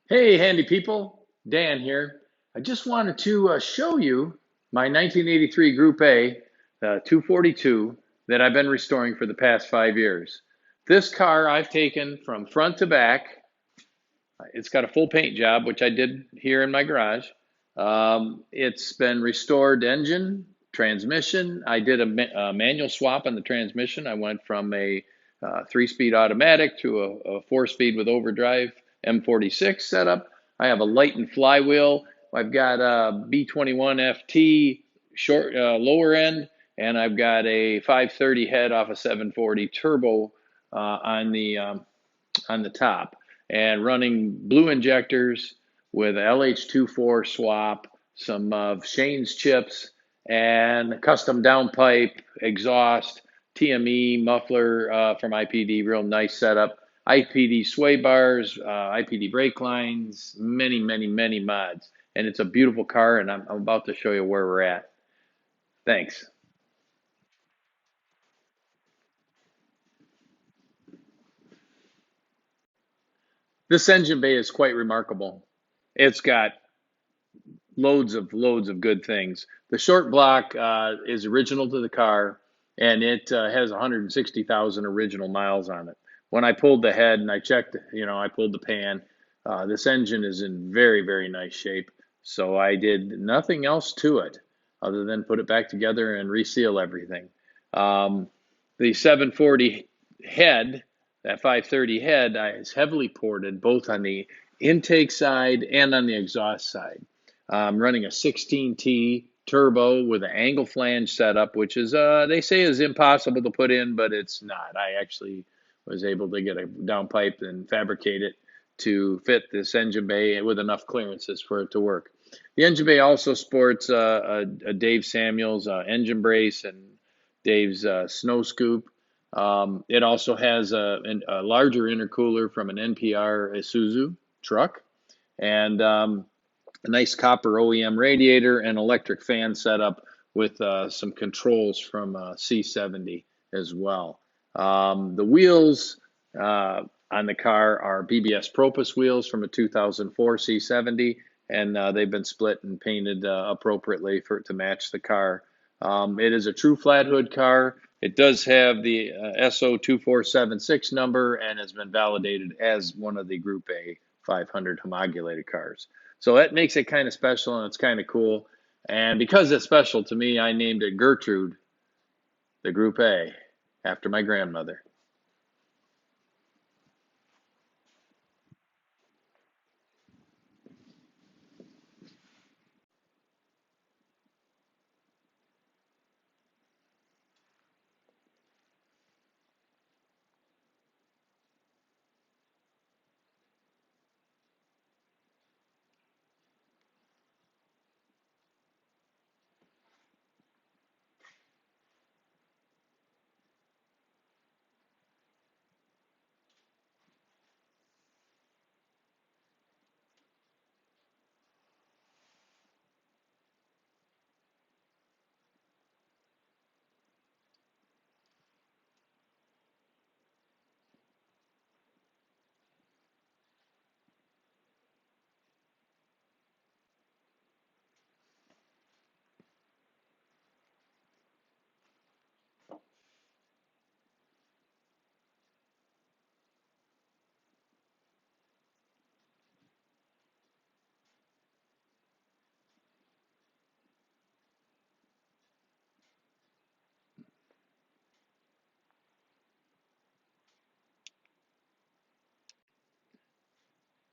Hey, handy people, Dan here. I just wanted to show you my 1983 Group A 242 that I've been restoring for the past 5 years. This car I've taken from front to back. It's got a full paint job, which I did here in my garage. It's been restored engine, transmission. I did a manual swap on the transmission. I went from a three-speed automatic to a four-speed with overdrive M46 setup. I have a Lighten flywheel. I've got a B21 FT short lower end, and I've got a 530 head off a 740 turbo on the top, and running blue injectors with LH24 swap, some of Shane's chips, and custom downpipe, exhaust, TME muffler from IPD, real nice setup. IPD sway bars, IPD brake lines, many mods. And it's a beautiful car, and I'm about to show you where we're at. Thanks. This engine bay is quite remarkable. It's got loads of good things. The short block is original to the car, and it has 160,000 original miles on it. When I pulled the head and I checked, I pulled the pan. This engine is in very nice shape. So I did nothing else to it other than put it back together and reseal everything. Um, the 740 head, that 530 head, is heavily ported both on the intake side and on the exhaust side. I'm running a 16T turbo with an angle flange setup, which is they say is impossible to put in, but it's not. I actually was able to get a downpipe and fabricate it to fit this engine bay with enough clearances for it to work. The engine bay also sports a Dave Samuels engine brace and Dave's snow scoop. It also has a larger intercooler from an NPR Isuzu truck, and a nice copper OEM radiator and electric fan setup with some controls from C70 as well. The wheels on the car are BBS Propus wheels from a 2004 C70, and they've been split and painted appropriately to match the car. It is a true flat hood car. It does have the SO2476 number and has been validated as one of the Group A 500 homologulated cars. So that makes it kind of special, and it's kind of cool. And because it's special to me, I named it Gertrude, the Group A, after my grandmother.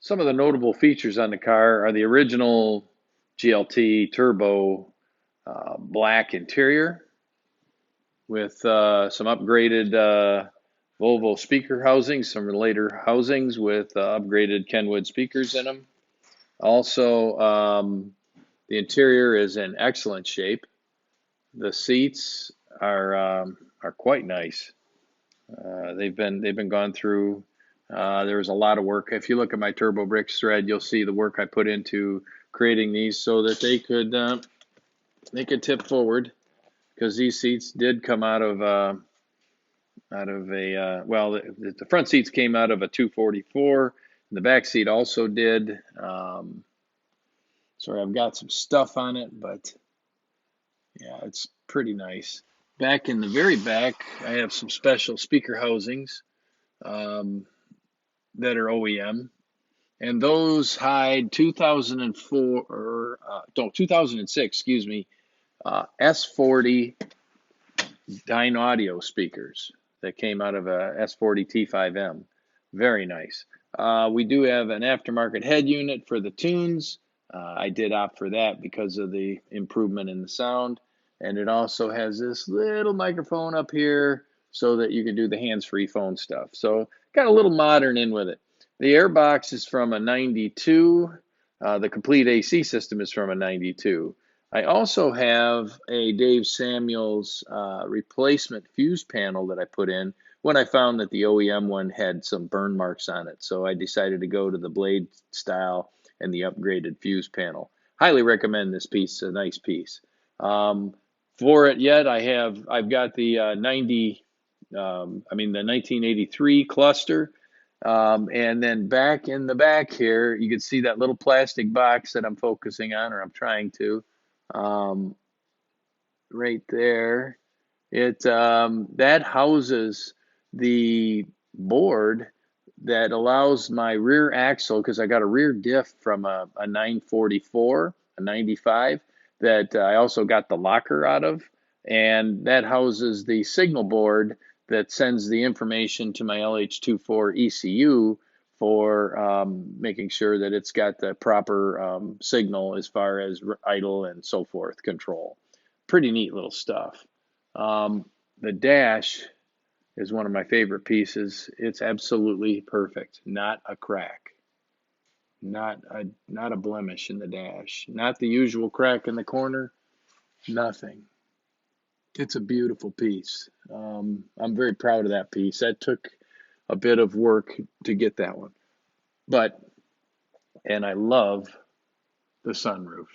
Some of the notable features on the car are the original GLT turbo black interior with some upgraded Volvo speaker housings, some later housings with upgraded Kenwood speakers in them. Also, the interior is in excellent shape. The seats are quite nice. They've been gone through. There was a lot of work. If you look at my Turbo Bricks thread, you'll see the work I put into creating these so that they could tip forward, because these seats did come out of a well, the front seats came out of a 244, The back seat also did. Sorry, I've got some stuff on it, but yeah, it's pretty nice. Back in the very back, I have some special speaker housings um, that are OEM, and those hide 2004 or no, 2006, excuse me, S40 Dyne Audio speakers that came out of a S40 T5M. Very nice. We do have an aftermarket head unit for the tunes. I did opt for that because of the improvement in the sound. And it also has this little microphone up here so that you can do the hands-free phone stuff. So got a little modern in with it. The airbox is from a 92. The complete AC system is from a 92. I also have a Dave Samuels replacement fuse panel that I put in when I found that the OEM one had some burn marks on it. So I decided to go to the blade style and the upgraded fuse panel. Highly recommend this piece, a nice piece. For it yet, I've got the the 1983 cluster. And then back in the back here, you can see that little plastic box that I'm focusing on, or I'm trying to. Um, right there. It that houses the board that allows my rear axle, because I got a rear diff from a 944, a 95, that I also got the locker out of, and that houses the signal board that sends the information to my LH24 ECU for making sure that it's got the proper signal as far as idle and so forth control. Pretty neat little stuff. The dash is one of my favorite pieces. It's absolutely perfect. Not a crack. Not a blemish in the dash. Not the usual crack in the corner. Nothing. It's a beautiful piece. I'm very proud of that piece. That took a bit of work to get that one. And I love the sunroof.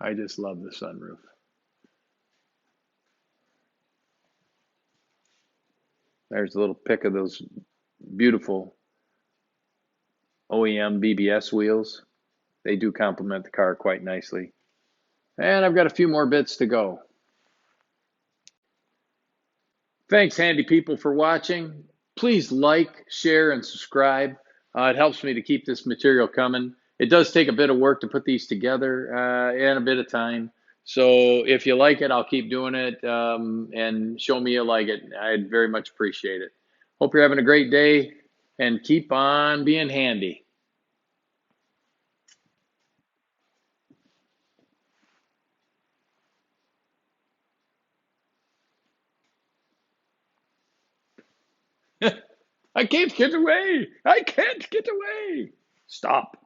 I just love the sunroof. There's a little pic of those beautiful OEM BBS wheels. They do complement the car quite nicely. And I've got a few more bits to go. Thanks, handy people, for watching. Please like, share, and subscribe. It helps me to keep this material coming. It does take a bit of work to put these together and a bit of time. So if you like it, I'll keep doing it, and show me you like it. I'd very much appreciate it. Hope you're having a great day, and keep on being handy. I can't get away. I can't get away. Stop.